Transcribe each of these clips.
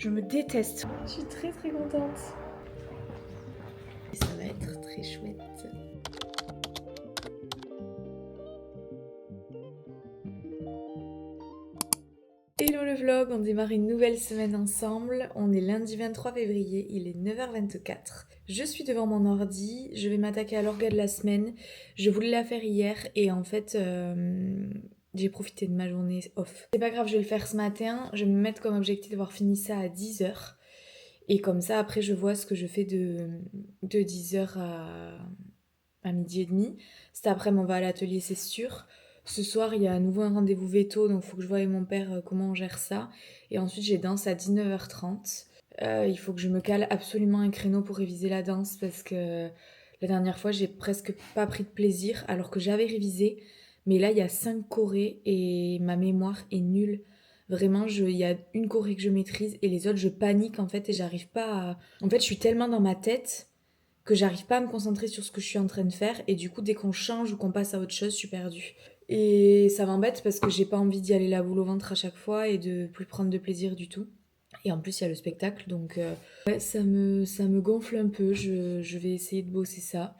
Je me déteste. Je suis très très contente. Et ça va être très chouette. Hello le vlog, on démarre une nouvelle semaine ensemble. On est lundi 23 février, il est 9h24. Je suis devant mon ordi, je vais m'attaquer à l'orga de la semaine. Je voulais la faire hier et en fait j'ai profité de ma journée off. C'est pas grave, je vais le faire ce matin. Je vais me mettre comme objectif d'avoir fini ça à 10h. Et comme ça après je vois ce que je fais de 10h à midi et demi. Cet après-midi on va à l'atelier, c'est sûr. Ce soir, il y a à nouveau un rendez-vous veto, donc il faut que je voie avec mon père comment on gère ça. Et ensuite, j'ai danse à 19h30. Il faut que je me cale absolument un créneau pour réviser la danse parce que la dernière fois, j'ai presque pas pris de plaisir alors que j'avais révisé. Mais là, il y a 5 chorés et ma mémoire est nulle. Vraiment, il y a une choré que je maîtrise et les autres, je panique en fait et j'arrive pas à... En fait, je suis tellement dans ma tête que j'arrive pas à me concentrer sur ce que je suis en train de faire et du coup, dès qu'on change ou qu'on passe à autre chose, je suis perdue. Et ça m'embête parce que j'ai pas envie d'y aller la boule au ventre à chaque fois et de plus prendre de plaisir du tout. Et en plus, il y a le spectacle, donc ouais, ça me gonfle un peu. Je vais essayer de bosser ça.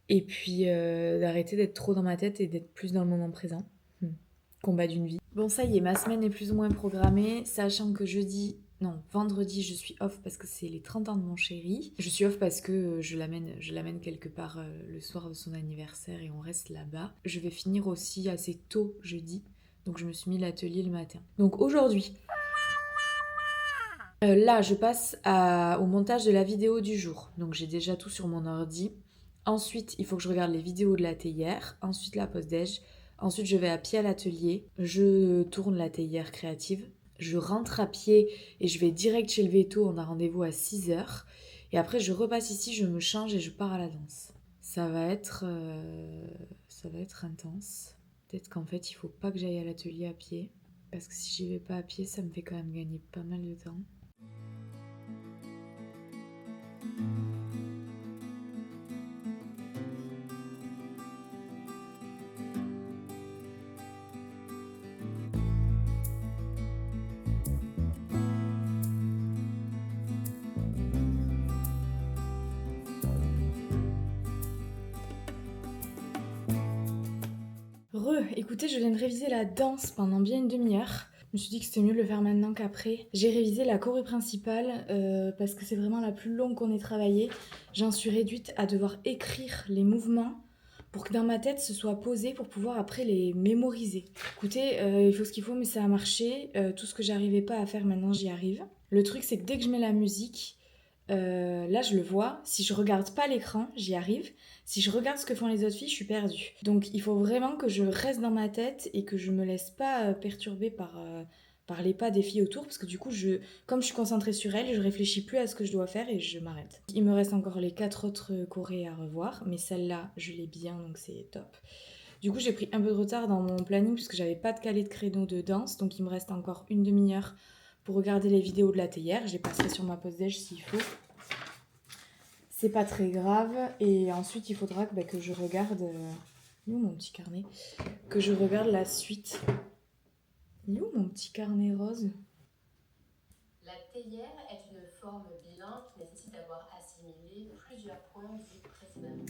Et puis d'arrêter d'être trop dans ma tête et d'être plus dans le moment présent. Combat d'une vie. Bon, ça y est, ma semaine est plus ou moins programmée, sachant que vendredi, je suis off parce que c'est les 30 ans de mon chéri. Je suis off parce que je l'amène quelque part le soir de son anniversaire et on reste là-bas. Je vais finir aussi assez tôt jeudi, donc je me suis mis l'atelier le matin. Donc aujourd'hui, là, je passe au montage de la vidéo du jour. Donc j'ai déjà tout sur mon ordi. Ensuite, il faut que je regarde les vidéos de la théière. Ensuite, la pause déj. Ensuite, je vais à pied à l'atelier. Je tourne la théière créative. Je rentre à pied et je vais direct chez le veto. On a rendez-vous à 6h. Et après, je repasse ici, je me change et je pars à la danse. Ça va être intense. Peut-être qu'en fait, il faut pas que j'aille à l'atelier à pied. Parce que si j'y vais pas à pied, ça me fait quand même gagner pas mal de temps. Écoutez, je viens de réviser la danse pendant bien une demi-heure. Je me suis dit que c'était mieux de le faire maintenant qu'après. J'ai révisé la choré principale parce que c'est vraiment la plus longue qu'on ait travaillée. J'en suis réduite à devoir écrire les mouvements pour que dans ma tête ce soit posé pour pouvoir après les mémoriser. Écoutez, il faut ce qu'il faut mais ça a marché. Tout ce que j'arrivais pas à faire maintenant j'y arrive. Le truc c'est que dès que je mets la musique, là je le vois, si je regarde pas l'écran, j'y arrive. Si je regarde ce que font les autres filles, je suis perdue. Donc il faut vraiment que je reste dans ma tête et que je me laisse pas perturber par les pas des filles autour parce que du coup, comme je suis concentrée sur elles, je réfléchis plus à ce que je dois faire et je m'arrête. Il me reste encore les 4 autres chorés à revoir, mais celle-là, je l'ai bien donc c'est top. Du coup, j'ai pris un peu de retard dans mon planning puisque j'avais pas de calé de créneau de danse, donc il me reste encore une demi-heure pour regarder les vidéos de la théière. Je les passerai sur ma pause déj s'il faut. C'est pas très grave. Et ensuite, il faudra que je regarde... Il est où mon petit carnet? Que je regarde la suite. Il est où mon petit carnet rose? La théière est une forme bilingue qui nécessite d'avoir assimilé plusieurs points vus précédemment.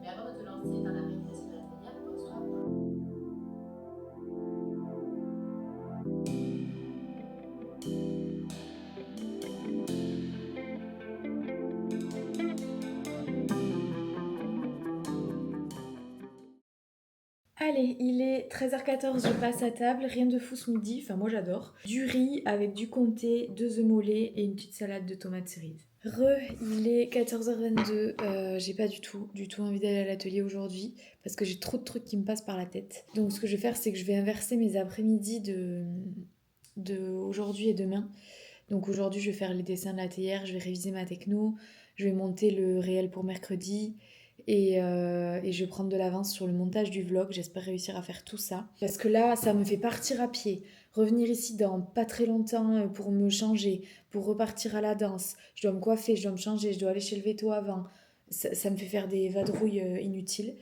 Mais avant de te lancer dans la réalisation de la théière, pose-toi. Allez, il est 13h14, je passe à table, rien de fou ce midi, enfin moi j'adore. Du riz avec du comté, 2 œufs mollets et une petite salade de tomates cerises. Il est 14h22, j'ai pas du tout envie d'aller à l'atelier aujourd'hui parce que j'ai trop de trucs qui me passent par la tête. Donc ce que je vais faire c'est que je vais inverser mes après-midi de aujourd'hui et demain. Donc aujourd'hui je vais faire les dessins de la théière, je vais réviser ma techno, je vais monter le réel pour mercredi. Et je vais prendre de l'avance sur le montage du vlog. J'espère réussir à faire tout ça. Parce que là, ça me fait partir à pied. Revenir ici dans pas très longtemps pour me changer, pour repartir à la danse. Je dois me coiffer, je dois me changer, je dois aller chez le veto avant. Ça me fait faire des vadrouilles inutiles.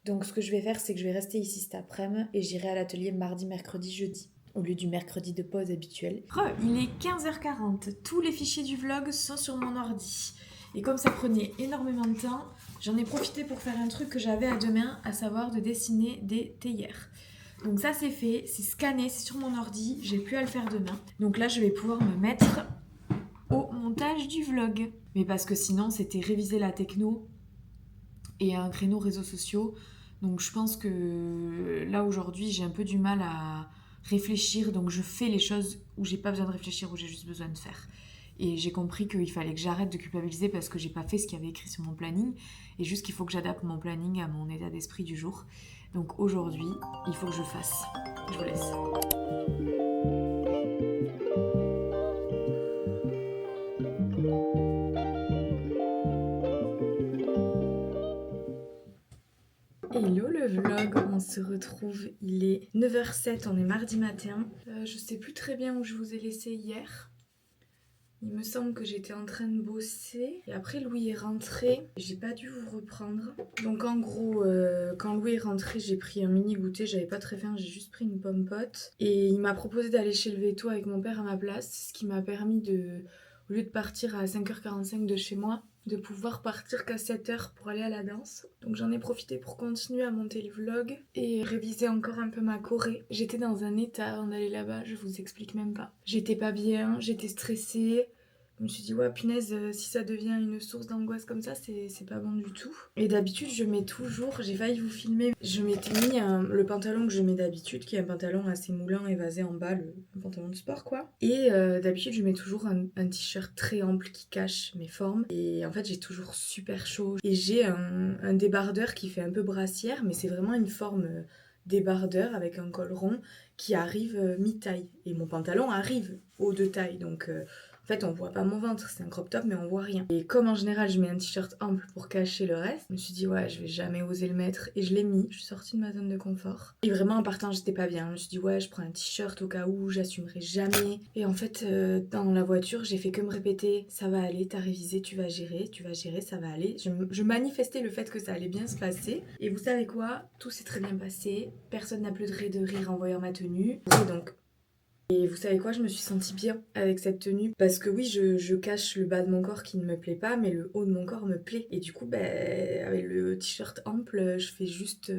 Donc ce que je vais faire, c'est que je vais rester ici cet après-midi et j'irai à l'atelier mardi, mercredi, jeudi. au lieu du mercredi de pause habituel. Il est 15h40, tous les fichiers du vlog sont sur mon ordi. Et comme ça prenait énormément de temps, j'en ai profité pour faire un truc que j'avais à demain, à savoir de dessiner des théières. Donc ça c'est fait, c'est scanné, c'est sur mon ordi, j'ai plus à le faire demain. Donc là je vais pouvoir me mettre au montage du vlog. Mais parce que sinon c'était réviser la techno et un créneau réseaux sociaux. Donc je pense que là aujourd'hui j'ai un peu du mal à réfléchir, donc je fais les choses où j'ai pas besoin de réfléchir, où j'ai juste besoin de faire. Et j'ai compris qu'il fallait que j'arrête de culpabiliser parce que j'ai pas fait ce qu'il y avait écrit sur mon planning, et juste qu'il faut que j'adapte mon planning à mon état d'esprit du jour. Donc aujourd'hui, il faut que je fasse. Je vous laisse. Hello le vlog, on se retrouve, il est 9h07, on est mardi matin. Je sais plus très bien où je vous ai laissé hier. Il me semble que j'étais en train de bosser et après Louis est rentré, j'ai pas dû vous reprendre. Donc en gros, quand Louis est rentré, j'ai pris un mini goûter, j'avais pas très faim, j'ai juste pris une pomme pote. Et il m'a proposé d'aller chez le veto avec mon père à ma place, ce qui m'a permis de, au lieu de partir à 5h45 de chez moi, de pouvoir partir qu'à 7h pour aller à la danse. Donc j'en ai profité pour continuer à monter le vlog et réviser encore un peu ma choré. J'étais dans un état avant d'aller là-bas, je vous explique même pas. J'étais pas bien, j'étais stressée. Je me suis dit, ouais, punaise, si ça devient une source d'angoisse comme ça, c'est pas bon du tout. Et d'habitude, je mets toujours, j'ai failli vous filmer, je m'étais mis le pantalon que je mets d'habitude, qui est un pantalon assez moulant et vasé en bas, un pantalon de sport, quoi. Et d'habitude, je mets toujours un t-shirt très ample qui cache mes formes. Et en fait, j'ai toujours super chaud. Et j'ai un débardeur qui fait un peu brassière, mais c'est vraiment une forme débardeur avec un col rond qui arrive mi-taille. Et mon pantalon arrive haut de taille, donc... En fait, on voit pas mon ventre, c'est un crop top, mais on voit rien. Et comme en général, je mets un t-shirt ample pour cacher le reste, je me suis dit, ouais, je vais jamais oser le mettre. Et je l'ai mis, je suis sortie de ma zone de confort. Et vraiment, en partant, j'étais pas bien. Je me suis dit, ouais, je prends un t-shirt au cas où, j'assumerai jamais. Et en fait, dans la voiture, j'ai fait que me répéter, ça va aller, t'as révisé, tu vas gérer, ça va aller. Je manifestais le fait que ça allait bien se passer. Et vous savez quoi? Tout s'est très bien passé. Personne n'a pleuré de rire en voyant ma tenue. Et donc, et vous savez quoi, je me suis sentie bien avec cette tenue parce que oui, je cache le bas de mon corps qui ne me plaît pas, mais le haut de mon corps me plaît. Et du coup, avec le t-shirt ample, je fais juste,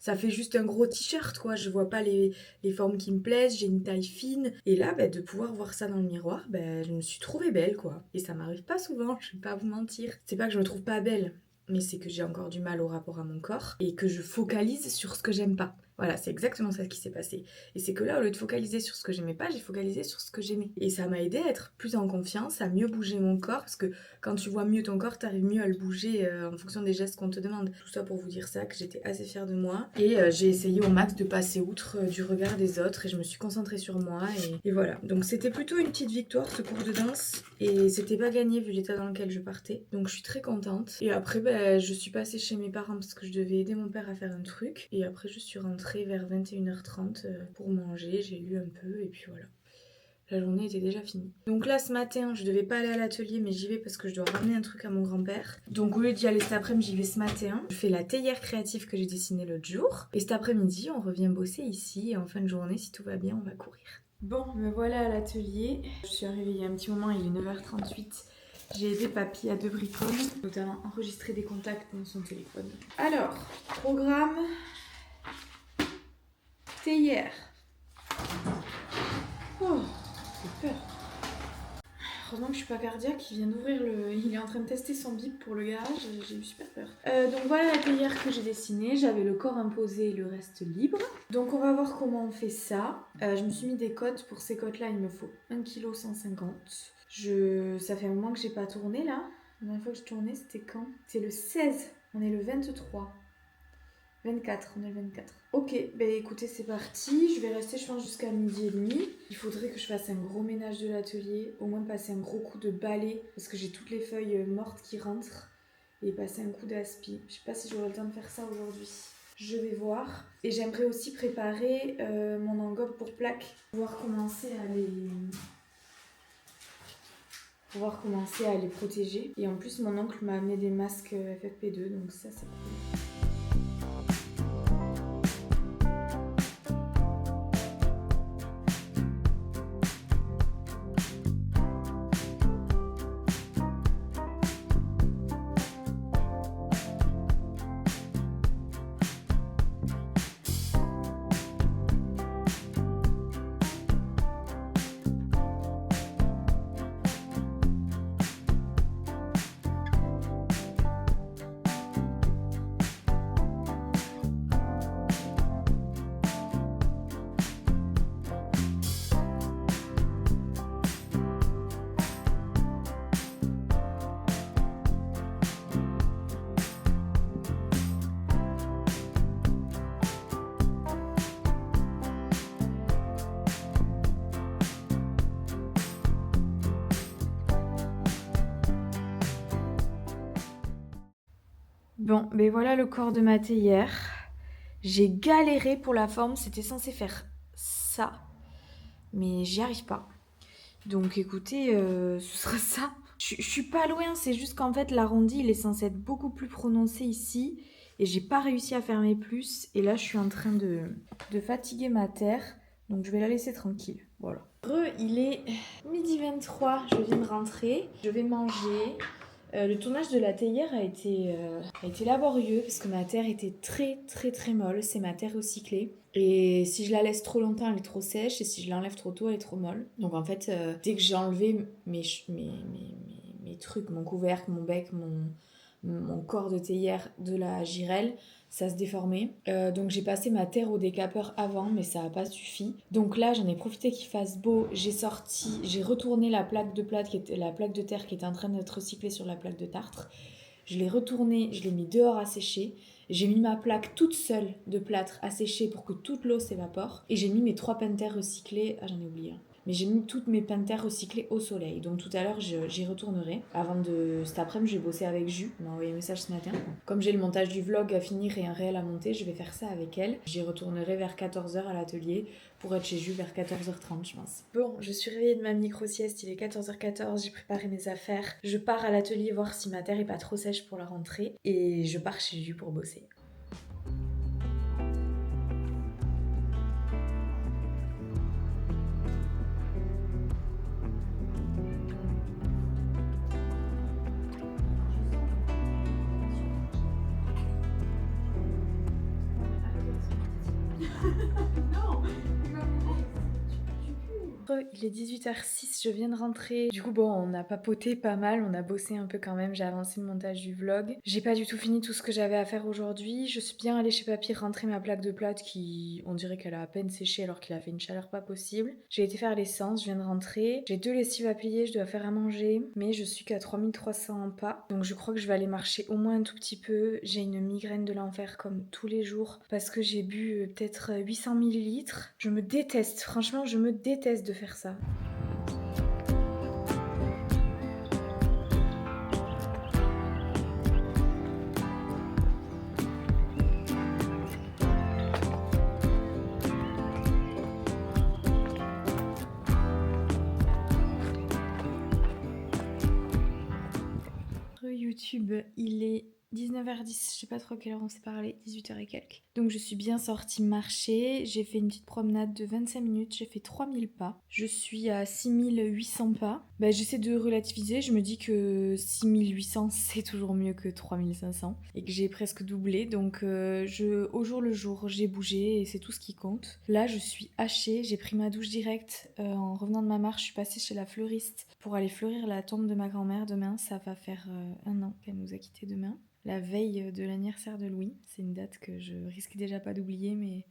ça fait juste un gros t-shirt, quoi. Je vois pas les formes qui me plaisent, j'ai une taille fine. Et là, de pouvoir voir ça dans le miroir, je me suis trouvée belle, quoi. Et ça m'arrive pas souvent, je vais pas vous mentir. C'est pas que je me trouve pas belle, mais c'est que j'ai encore du mal au rapport à mon corps et que je focalise sur ce que j'aime pas. Voilà, c'est exactement ça qui s'est passé. Et c'est que là, au lieu de focaliser sur ce que j'aimais pas, j'ai focalisé sur ce que j'aimais. Et ça m'a aidé à être plus en confiance, à mieux bouger mon corps, parce que quand tu vois mieux ton corps, t'arrives mieux à le bouger en fonction des gestes qu'on te demande. Tout ça pour vous dire ça, que j'étais assez fière de moi. Et j'ai essayé au max de passer outre du regard des autres, et je me suis concentrée sur moi, et voilà. Donc c'était plutôt une petite victoire, ce cours de danse, et c'était pas gagné vu l'état dans lequel je partais. Donc je suis très contente. Et après, je suis passée chez mes parents parce que je devais aider mon père à faire un truc. Et après, je suis rentrée vers 21h30 pour manger, j'ai lu un peu et puis voilà. La journée était déjà finie. Donc là ce matin, je devais pas aller à l'atelier mais j'y vais parce que je dois ramener un truc à mon grand-père. Donc au lieu d'y aller cet après-midi, j'y vais ce matin. Je fais la théière créative que j'ai dessinée l'autre jour. Et cet après-midi, on revient bosser ici et en fin de journée, si tout va bien, on va courir. Bon, me voilà à l'atelier. Je suis arrivée il y a un petit moment, il est 9h38. J'ai aidé papy à 2 bricoles, notamment enregistrer des contacts dans son téléphone. Alors, programme... théière. Oh, j'ai peur. Heureusement que je suis pas cardiaque, il vient d'ouvrir il est en train de tester son bip pour le garage, j'ai eu super peur. Donc voilà la théière que j'ai dessinée, j'avais le corps imposé et le reste libre. Donc on va voir comment on fait ça. Je me suis mis des cotes, pour ces cotes là il me faut 1,150 kg. Ça fait un moment que j'ai pas tourné là. La dernière fois que j'ai tourné c'était quand? C'est le 16, on est le 23. 24, on est le 24. Ok, écoutez, c'est parti. Je vais rester, je pense, jusqu'à 12h30. Il faudrait que je fasse un gros ménage de l'atelier, au moins passer un gros coup de balai, parce que j'ai toutes les feuilles mortes qui rentrent, et passer un coup d'aspi. Je sais pas si j'aurai le temps de faire ça aujourd'hui. Je vais voir. Et j'aimerais aussi préparer mon engobe pour plaques, pouvoir commencer à les protéger. Et en plus, mon oncle m'a amené des masques FFP2, donc ça, c'est cool. Bon, ben voilà le corps de ma théière. J'ai galéré pour la forme, c'était censé faire ça, mais j'y arrive pas. Donc écoutez, ce sera ça. Je suis pas loin, c'est juste qu'en fait l'arrondi il est censé être beaucoup plus prononcé ici et j'ai pas réussi à fermer plus et là je suis en train de fatiguer ma terre donc je vais la laisser tranquille. Voilà. Il est midi 23, je viens de rentrer, je vais manger. Le tournage de la théière a été laborieux parce que ma terre était très molle. C'est ma terre recyclée. Et si je la laisse trop longtemps, elle est trop sèche. Et si je l'enlève trop tôt, elle est trop molle. Donc en fait, dès que j'ai enlevé mes trucs, mon couvercle, mon bec, mon corps de théière de la girelle, ça se déformait. Donc j'ai passé ma terre au décapeur avant, mais ça n'a pas suffi. Donc là, j'en ai profité qu'il fasse beau. J'ai retourné la plaque la plaque de terre qui était en train d'être recyclée sur la plaque de tartre. Je l'ai retournée, je l'ai mis dehors à sécher. J'ai mis ma plaque toute seule de plâtre à sécher pour que toute l'eau s'évapore. Et j'ai mis mes 3 pentères recyclées. Ah, j'en ai oublié un. Mais j'ai mis toutes mes pentères recyclées au soleil. Donc tout à l'heure, j'y retournerai. Cet après-midi, j'ai bossé avec Jus. Elle m'a envoyé un message ce matin. Comme j'ai le montage du vlog à finir et un réel à monter, je vais faire ça avec elle. J'y retournerai vers 14h à l'atelier pour être chez Jus vers 14h30, je pense. Bon, je suis réveillée de ma micro-sieste. Il est 14h14. J'ai préparé mes affaires. Je pars à l'atelier voir si ma terre est pas trop sèche pour la rentrée. Et je pars chez Jus pour bosser. Il est 18h06, je viens de rentrer. Du coup, bon, on a papoté pas mal, on a bossé un peu quand même, j'ai avancé le montage du vlog. J'ai pas du tout fini tout ce que j'avais à faire aujourd'hui. Je suis bien allée chez Papy rentrer ma plaque de plâtre qui, on dirait qu'elle a à peine séché alors qu'il a fait une chaleur pas possible. J'ai été faire l'essence, je viens de rentrer. J'ai 2 lessives à plier, je dois faire à manger, mais je suis qu'à 3300 pas. Donc je crois que je vais aller marcher au moins un tout petit peu. J'ai une migraine de l'enfer comme tous les jours parce que j'ai bu peut-être 800 millilitres. Je me déteste, franchement, je me déteste de faire ça. YouTube, il est 19h10, je sais pas trop à quelle heure on s'est parlé, 18h et quelques. Donc je suis bien sortie marcher, j'ai fait une petite promenade de 25 minutes, j'ai fait 3000 pas. Je suis à 6800 pas. Bah, j'essaie de relativiser, je me dis que 6800 c'est toujours mieux que 3500 et que j'ai presque doublé. Donc au jour le jour, j'ai bougé et c'est tout ce qui compte. Là, je suis hachée, j'ai pris ma douche directe. En revenant de ma marche, je suis passée chez la fleuriste pour aller fleurir la tombe de ma grand-mère demain. Ça va faire 1 an qu'elle nous a quittés demain. La veille de l'anniversaire de Louis. C'est une date que je risque déjà pas d'oublier, mais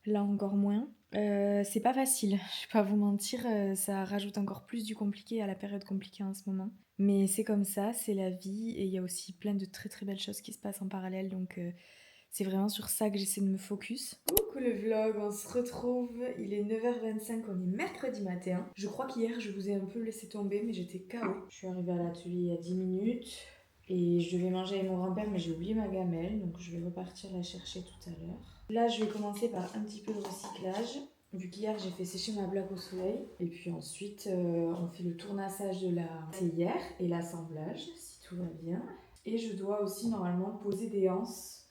là encore moins. C'est pas facile, je vais pas vous mentir, ça rajoute encore plus du compliqué à la période compliquée en ce moment. Mais c'est comme ça, c'est la vie, et il y a aussi plein de très belles choses qui se passent en parallèle, donc c'est vraiment sur ça que j'essaie de me focus. Coucou le vlog, on se retrouve, il est 9h25, on est mercredi matin. Je crois qu'hier je vous ai un peu laissé tomber, mais j'étais KO. Je suis arrivée à l'atelier il y a 10 minutes. Et je devais manger avec mon grand-père, mais j'ai oublié ma gamelle, donc je vais repartir la chercher tout à l'heure. Là, je vais commencer par un petit peu de recyclage, vu qu'hier j'ai fait sécher ma plaque au soleil. Et puis ensuite, on fait le tournassage de la théière et l'assemblage, si tout va bien. Et je dois aussi normalement poser des anses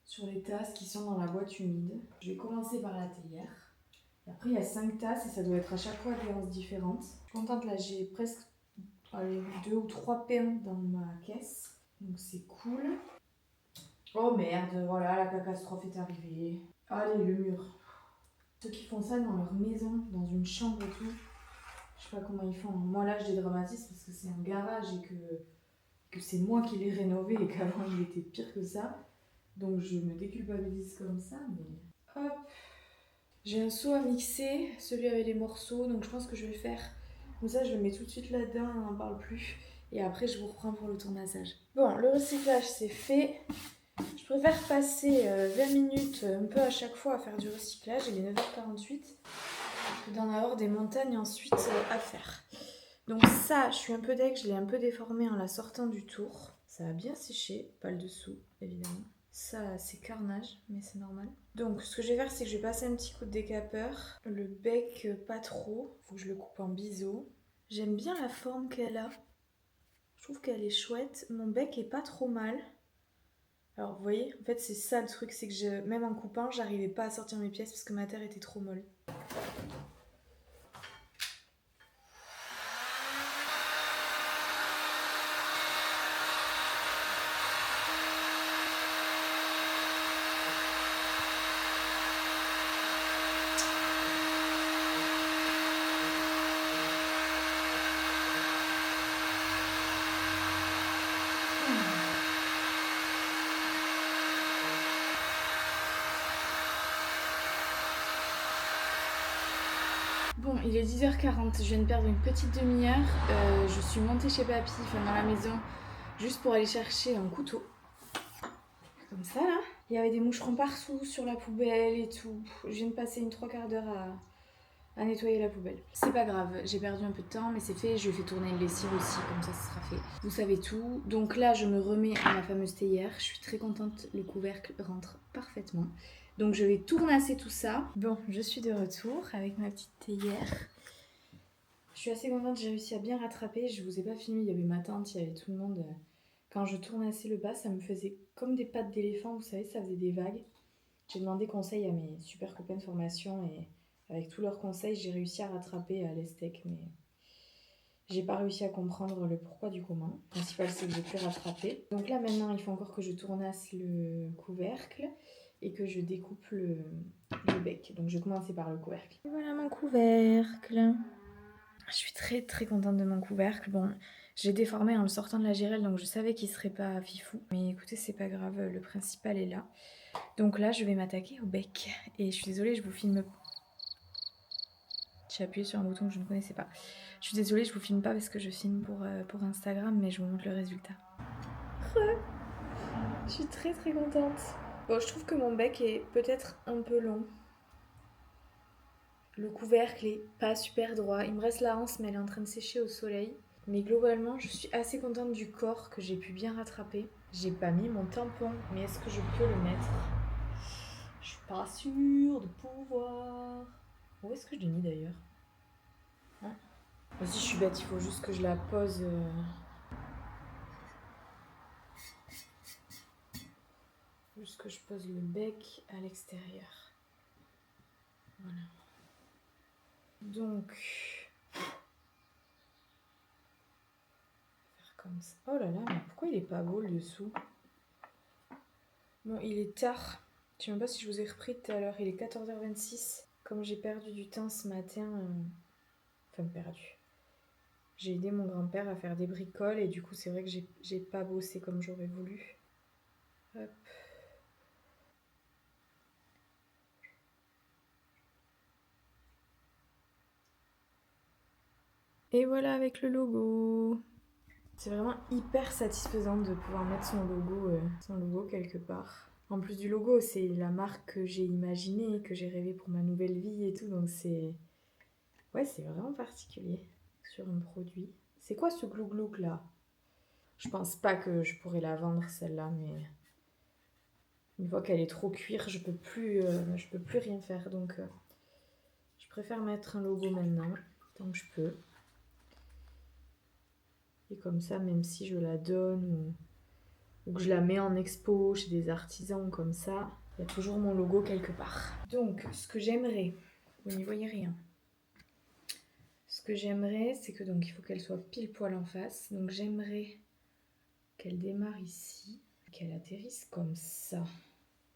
sur les tasses qui sont dans la boîte humide. Je vais commencer par la théière. Après, il y a 5 tasses et ça doit être à chaque fois des anses différentes. Je suis contente, là j'ai presque 2 ou 3 pains dans ma caisse, donc c'est cool. Oh merde, voilà, la catastrophe est arrivée. Allez, le mur. Ceux qui font ça dans leur maison, dans une chambre et tout, je sais pas comment ils font. Moi là, je dédramatise parce que c'est un garage et que c'est moi qui l'ai rénové et qu'avant il était pire que ça. Donc je me déculpabilise comme ça, mais hop. J'ai un seau à mixer, celui avec les morceaux, donc je pense que je vais le faire. Comme ça, je le mets tout de suite là-dedans, on n'en parle plus. Et après, je vous reprends pour le tournassage. Bon, le recyclage, c'est fait. Je préfère passer 20 minutes un peu à chaque fois à faire du recyclage. Il est 9h48. Que d'en avoir des montagnes ensuite à faire. Donc ça, je suis un peu deg, je l'ai un peu déformé en la sortant du tour. Ça a bien séché, pas le dessous. évidemment. Ça, c'est carnage, mais c'est normal. Donc, ce que je vais faire, c'est que je vais passer un petit coup de décapeur. Le bec, pas trop. Faut que je le coupe en biseau. J'aime bien la forme qu'elle a. Je trouve qu'elle est chouette. Mon bec est pas trop mal. Alors, vous voyez, en fait, c'est ça le truc, c'est que même en coupant, j'arrivais pas à sortir mes pièces parce que ma terre était trop molle. Bon, il est 10h40, je viens de perdre une petite demi-heure. Je suis montée chez papy, enfin dans la maison, juste pour aller chercher un couteau. Comme ça là. Il y avait des moucherons partout sur la poubelle et tout. Je viens de passer une 3/4 d'heure à nettoyer la poubelle. C'est pas grave, j'ai perdu un peu de temps, mais c'est fait. Je vais tourner une lessive aussi, comme ça sera fait. Vous savez tout. Donc là, je me remets à ma fameuse théière. Je suis très contente, le couvercle rentre parfaitement. Donc je vais tout ramasser tout ça. Bon, je suis de retour avec ma petite théière. Je suis assez contente, j'ai réussi à bien rattraper. Je vous ai pas filmé, il y avait ma tante, il y avait tout le monde. Quand je tournais assez le bas, ça me faisait comme des pattes d'éléphant, vous savez, ça faisait des vagues. J'ai demandé conseil à mes super copains de formation et avec tous leurs conseils, j'ai réussi à rattraper à l'estec, mais j'ai pas réussi à comprendre le pourquoi du comment. Le principal, c'est que j'ai pu rattraper. Donc là, maintenant, il faut encore que je tournasse le couvercle et que je découpe le bec. Donc je vais commencer par le couvercle. Et voilà mon couvercle. Je suis très très contente de mon couvercle. Bon, j'ai déformé en le sortant de la gérelle, donc je savais qu'il serait pas fifou. Mais écoutez, c'est pas grave, le principal est là. Donc là, je vais m'attaquer au bec. Et je suis désolée, je vous filme. J'ai appuyé sur un bouton que je ne connaissais pas. Je suis désolée, je vous filme pas parce que je filme pour Instagram, mais je vous montre le résultat. Je suis très très contente. Bon, je trouve que mon bec est peut-être un peu long. Le couvercle est pas super droit. Il me reste la hanse, mais elle est en train de sécher au soleil. Mais globalement, je suis assez contente du corps que j'ai pu bien rattraper. J'ai pas mis mon tampon, mais est-ce que je peux le mettre? Je suis pas sûre de pouvoir. Où est-ce que je l'ai mis d'ailleurs? Hein? Aussi, je suis bête, il faut juste que je la pose. Juste que je pose le bec à l'extérieur. Voilà. Donc, faire comme ça. Oh là là, mais pourquoi il est pas beau le dessous? Bon, il est tard. Je sais même pas si je vous ai repris tout à l'heure. Il est 14h26. Comme j'ai perdu du temps ce matin, enfin perdu. J'ai aidé mon grand-père à faire des bricoles et du coup c'est vrai que j'ai pas bossé comme j'aurais voulu. Hop. Et voilà avec le logo. C'est vraiment hyper satisfaisant de pouvoir mettre son logo quelque part. En plus du logo, c'est la marque que j'ai imaginée, que j'ai rêvé pour ma nouvelle vie et tout, donc c'est... Ouais, c'est vraiment particulier sur un produit. C'est quoi ce glouglou là? Je pense pas que je pourrais la vendre celle-là, mais une fois qu'elle est trop cuir, je peux plus rien faire, donc je préfère mettre un logo maintenant, tant que je peux. Et comme ça, même si je la donne ou que je la mets en expo chez des artisans comme ça, il y a toujours mon logo quelque part. Donc, ce que j'aimerais, vous n'y voyez rien. Ce que j'aimerais, c'est que donc il faut qu'elle soit pile poil en face. Donc j'aimerais qu'elle démarre ici, qu'elle atterrisse comme ça.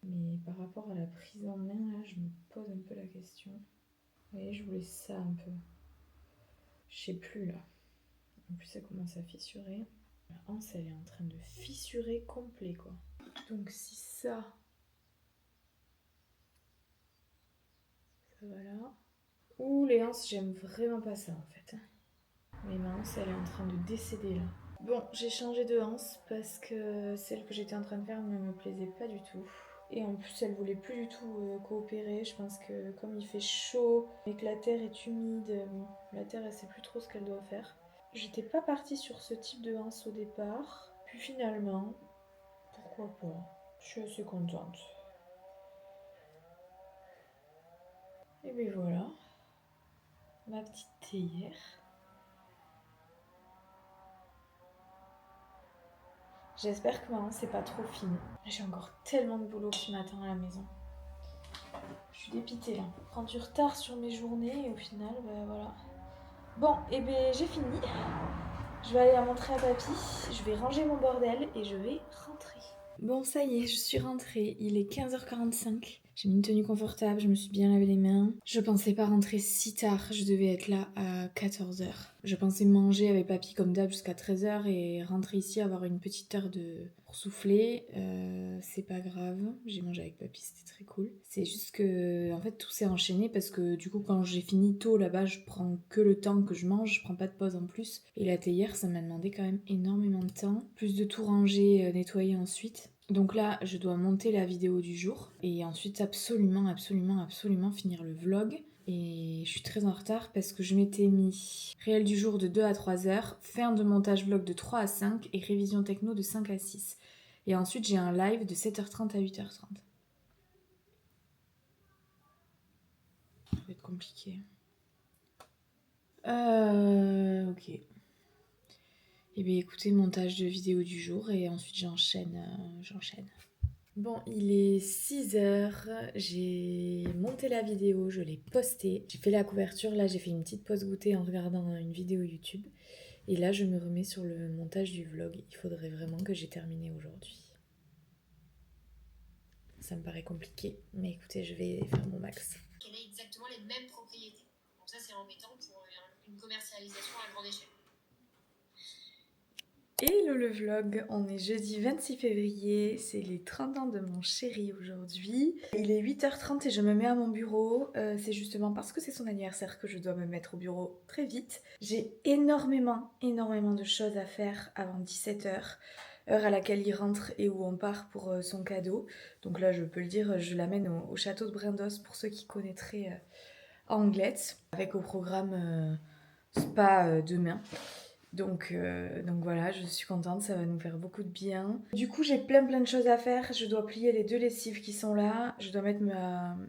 Mais par rapport à la prise en main, là, je me pose un peu la question. Vous voyez, je voulais ça un peu. Je sais plus là. En plus, ça commence à fissurer. La hanse, elle est en train de fissurer complet, quoi. Donc si ça va là. Ouh, les hanses, j'aime vraiment pas ça en fait. Mais ma hanse, elle est en train de décéder là. Bon, j'ai changé de hanse parce que celle que j'étais en train de faire ne me plaisait pas du tout. Et en plus, elle voulait plus du tout coopérer. Je pense que comme il fait chaud et que la terre est humide, la terre, elle sait plus trop ce qu'elle doit faire. J'étais pas partie sur ce type de hanse au départ. Puis finalement, pourquoi pas. Je suis assez contente. Et bien voilà, ma petite théière. J'espère que maintenant c'est pas trop fini. J'ai encore tellement de boulot qui m'attend à la maison. Je suis dépitée là. Prends du retard sur mes journées et au final, bah voilà. Bon, et ben j'ai fini. Je vais aller la montrer à papy, je vais ranger mon bordel et je vais rentrer. Bon, ça y est, je suis rentrée. Il est 15h45. J'ai mis une tenue confortable, je me suis bien lavé les mains. Je pensais pas rentrer si tard, je devais être là à 14h. Je pensais manger avec papy comme d'hab jusqu'à 13h et rentrer ici, avoir une petite heure pour souffler. C'est pas grave, j'ai mangé avec papy, c'était très cool. C'est juste que, en fait, tout s'est enchaîné parce que du coup, quand j'ai fini tôt là-bas, je prends que le temps que je mange, je prends pas de pause en plus. Et la théière, ça m'a demandé quand même énormément de temps. Plus de tout ranger, nettoyer ensuite. Donc là, je dois monter la vidéo du jour et ensuite absolument finir le vlog. Et je suis très en retard parce que je m'étais mis réel du jour de 2 à 3 heures, fin de montage vlog de 3 à 5 et révision techno de 5 à 6. Et ensuite, j'ai un live de 7h30 à 8h30. Ça va être compliqué. Ok. Et bien écoutez, montage de vidéo du jour et ensuite j'enchaîne. Bon, il est 6h, j'ai monté la vidéo, je l'ai postée, j'ai fait la couverture, là j'ai fait une petite pause goûter en regardant une vidéo YouTube. Et là je me remets sur le montage du vlog, il faudrait vraiment que j'ai terminé aujourd'hui. Ça me paraît compliqué, mais écoutez, je vais faire mon max. Qu'elle ait exactement les mêmes propriétés. Donc ça c'est embêtant pour une commercialisation à grande échelle. Hello le vlog, on est jeudi 26 février, c'est les 30 ans de mon chéri aujourd'hui. Il est 8h30 et je me mets à mon bureau, c'est justement parce que c'est son anniversaire que je dois me mettre au bureau très vite. J'ai énormément de choses à faire avant 17h, heure à laquelle il rentre et où on part pour son cadeau. Donc là je peux le dire, je l'amène au château de Brindos pour ceux qui connaîtraient Anglette, avec au programme spa demain. Donc voilà, je suis contente, ça va nous faire beaucoup de bien. Du coup, j'ai plein de choses à faire. Je dois plier les 2 lessives qui sont là. Je dois mettre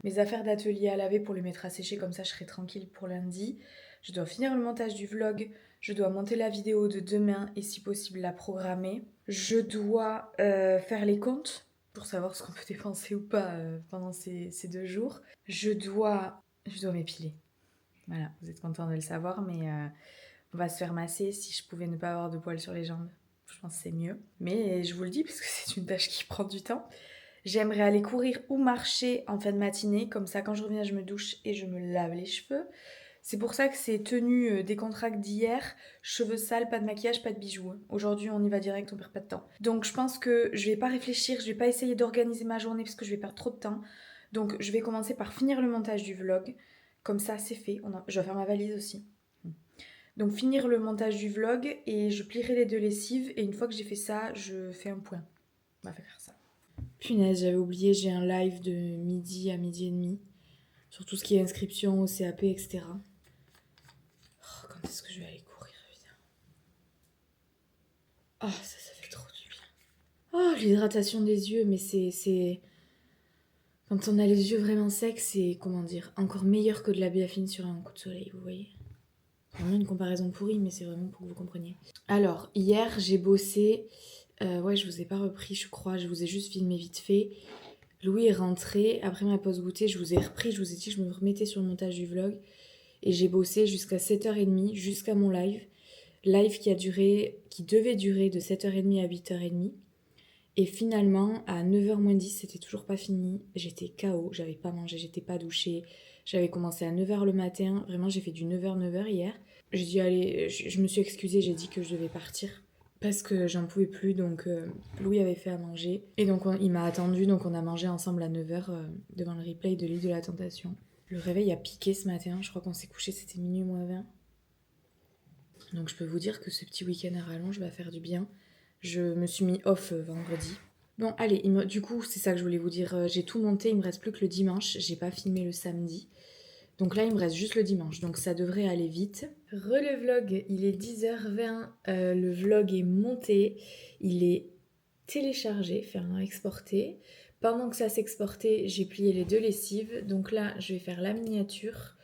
mes affaires d'atelier à laver pour les mettre à sécher, comme ça je serai tranquille pour lundi. Je dois finir le montage du vlog. Je dois monter la vidéo de demain et si possible la programmer. Je dois faire les comptes pour savoir ce qu'on peut dépenser ou pas pendant ces 2 jours. Je dois m'épiler. Voilà, vous êtes contents de le savoir, mais... on va se faire masser. Si je pouvais ne pas avoir de poils sur les jambes, je pense que c'est mieux. Mais je vous le dis parce que c'est une tâche qui prend du temps. J'aimerais aller courir ou marcher en fin de matinée. Comme ça, quand je reviens, je me douche et je me lave les cheveux. C'est pour ça que ces tenues décontractées d'hier, cheveux sales, pas de maquillage, pas de bijoux. Aujourd'hui, on y va direct, on perd pas de temps. Donc je pense que je vais pas réfléchir, je vais pas essayer d'organiser ma journée parce que je vais perdre trop de temps. Donc je vais commencer par finir le montage du vlog. Comme ça, c'est fait. Je vais faire ma valise aussi. Donc finir le montage du vlog et je plierai les 2 lessives et une fois que j'ai fait ça, je fais un point. On va faire ça. Punaise, j'avais oublié, j'ai un live de midi à midi et demi sur tout ce qui est inscription au CAP, etc. Oh, quand est-ce que je vais aller courir, putain. Ah, ça fait trop du bien. Oh, l'hydratation des yeux, mais c'est... Quand on a les yeux vraiment secs, c'est, comment dire, encore meilleur que de la biafine sur un coup de soleil, vous voyez. Vraiment une comparaison pourrie, mais c'est vraiment pour que vous compreniez. Alors, hier, j'ai bossé. Ouais, je vous ai pas repris, je crois. Je vous ai juste filmé vite fait. Louis est rentré. Après ma pause goûter, je vous ai repris. Je vous ai dit que je me remettais sur le montage du vlog. Et j'ai bossé jusqu'à 7h30, jusqu'à mon live. Live qui devait durer de 7h30 à 8h30. Et finalement, à 9h moins 10, c'était toujours pas fini. J'étais KO, j'avais pas mangé, j'étais pas douchée. J'avais commencé à 9h le matin. Vraiment, j'ai fait du 9h hier. J'ai dit, allez, je me suis excusée, j'ai dit que je devais partir. Parce que j'en pouvais plus, donc Louis avait fait à manger. Et donc il m'a attendu, donc on a mangé ensemble à 9h devant le replay de l'île de la Tentation. Le réveil a piqué ce matin, je crois qu'on s'est couché, c'était minuit moins 20. Donc je peux vous dire que ce petit week-end à rallonge va faire du bien. Je me suis mis off vendredi. Bon, allez, du coup, c'est ça que je voulais vous dire. J'ai tout monté, il me reste plus que le dimanche. J'ai pas filmé le samedi. Donc là, il me reste juste le dimanche. Donc ça devrait aller vite. Le vlog, il est 10h20. Le vlog est monté. Il est télécharger, exporter. Pendant que ça s'exportait, j'ai plié les 2 lessives. Donc là, je vais faire la miniature,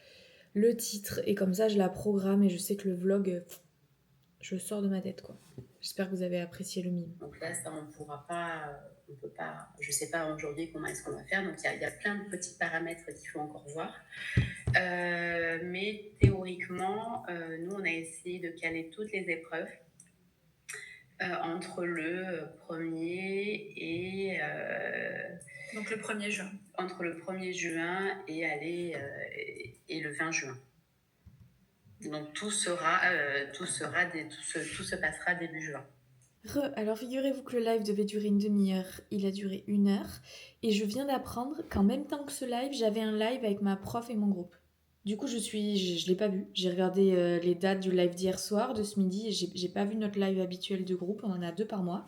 le titre, et comme ça, je la programme et je sais que le vlog, je le sors de ma tête, quoi. J'espère que vous avez apprécié le mime. Donc là, ça, on peut pas, je sais pas aujourd'hui comment est-ce qu'on va faire. Donc il y a plein de petits paramètres qu'il faut encore voir. Mais théoriquement, nous, on a essayé de caler toutes les épreuves entre le 1er et... Donc le 1er juin. Entre le 1er juin et le 20 juin. Donc tout se passera début juin. Alors figurez-vous que le live devait durer une demi-heure, il a duré 1 heure, et je viens d'apprendre qu'en même temps que ce live, j'avais un live avec ma prof et mon groupe. Du coup, je l'ai pas vu. J'ai regardé les dates du live d'hier soir, de ce midi, et j'ai pas vu notre live habituel de groupe, on en a 2 par mois.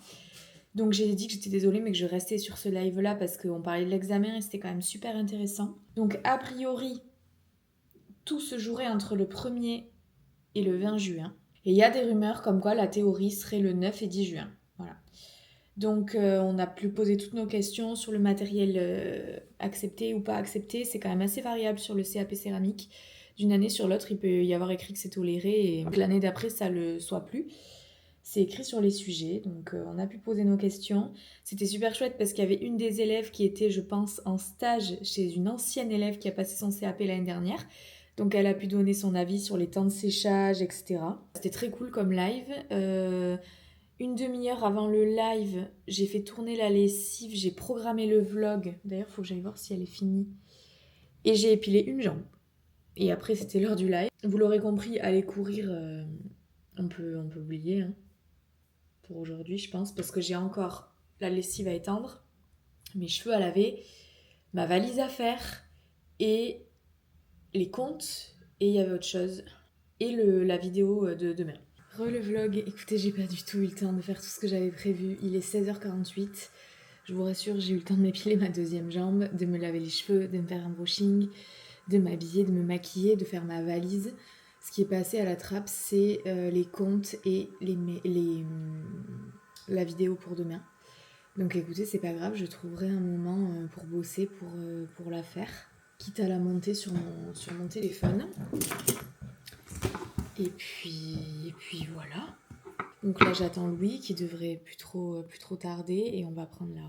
Donc j'ai dit que j'étais désolée, mais que je restais sur ce live-là parce qu'on parlait de l'examen et c'était quand même super intéressant. Donc a priori, tout se jouerait entre le 1er et le 20 juin. Et il y a des rumeurs comme quoi la théorie serait le 9 et 10 juin. Voilà. Donc on a pu poser toutes nos questions sur le matériel accepté ou pas accepté. C'est quand même assez variable sur le CAP céramique. D'une année sur l'autre, il peut y avoir écrit que c'est toléré et que l'année d'après, ça le soit plus. C'est écrit sur les sujets, donc on a pu poser nos questions. C'était super chouette parce qu'il y avait une des élèves qui était, je pense, en stage chez une ancienne élève qui a passé son CAP l'année dernière. Donc elle a pu donner son avis sur les temps de séchage, etc. C'était très cool comme live. Une demi-heure avant le live, j'ai fait tourner la lessive, j'ai programmé le vlog. D'ailleurs, il faut que j'aille voir si elle est finie. Et j'ai épilé une jambe. Et après, c'était l'heure du live. Vous l'aurez compris, aller courir, on peut oublier pour aujourd'hui, je pense, parce que j'ai encore la lessive à étendre, mes cheveux à laver, ma valise à faire et les comptes. Et il y avait autre chose. Et la vidéo de demain. Le vlog, écoutez, j'ai pas du tout eu le temps de faire tout ce que j'avais prévu. Il est 16h48. Je vous rassure, j'ai eu le temps de m'épiler ma 2e jambe, de me laver les cheveux, de me faire un brushing, de m'habiller, de me maquiller, de faire ma valise. Ce qui est passé à la trappe, c'est les comptes et la vidéo pour demain. Donc écoutez, c'est pas grave, je trouverai un moment pour bosser, pour la faire. Quitte à la monter sur mon téléphone. Et puis voilà. Donc là, j'attends Louis qui devrait plus trop tarder et on va prendre la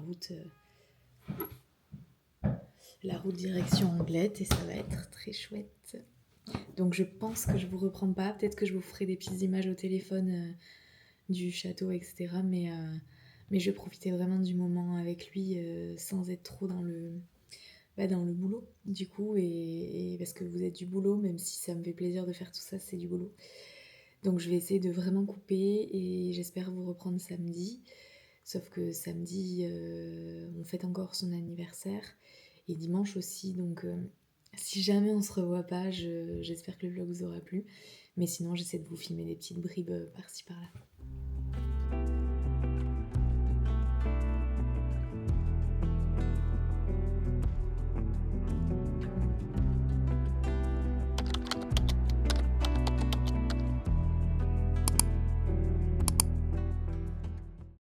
route direction Anglette et ça va être très chouette. Donc je pense que je vous reprends pas, peut-être que je vous ferai des petites images au téléphone du château, etc. Mais je vais profiter vraiment du moment avec lui sans être trop dans le boulot du coup, et parce que vous êtes du boulot, même si ça me fait plaisir de faire tout ça, c'est du boulot. Donc je vais essayer de vraiment couper et j'espère vous reprendre samedi. Sauf que samedi, on fête encore son anniversaire et dimanche aussi. Donc si jamais on se revoit pas, j'espère que le vlog vous aura plu. Mais sinon, j'essaie de vous filmer des petites bribes par-ci par-là.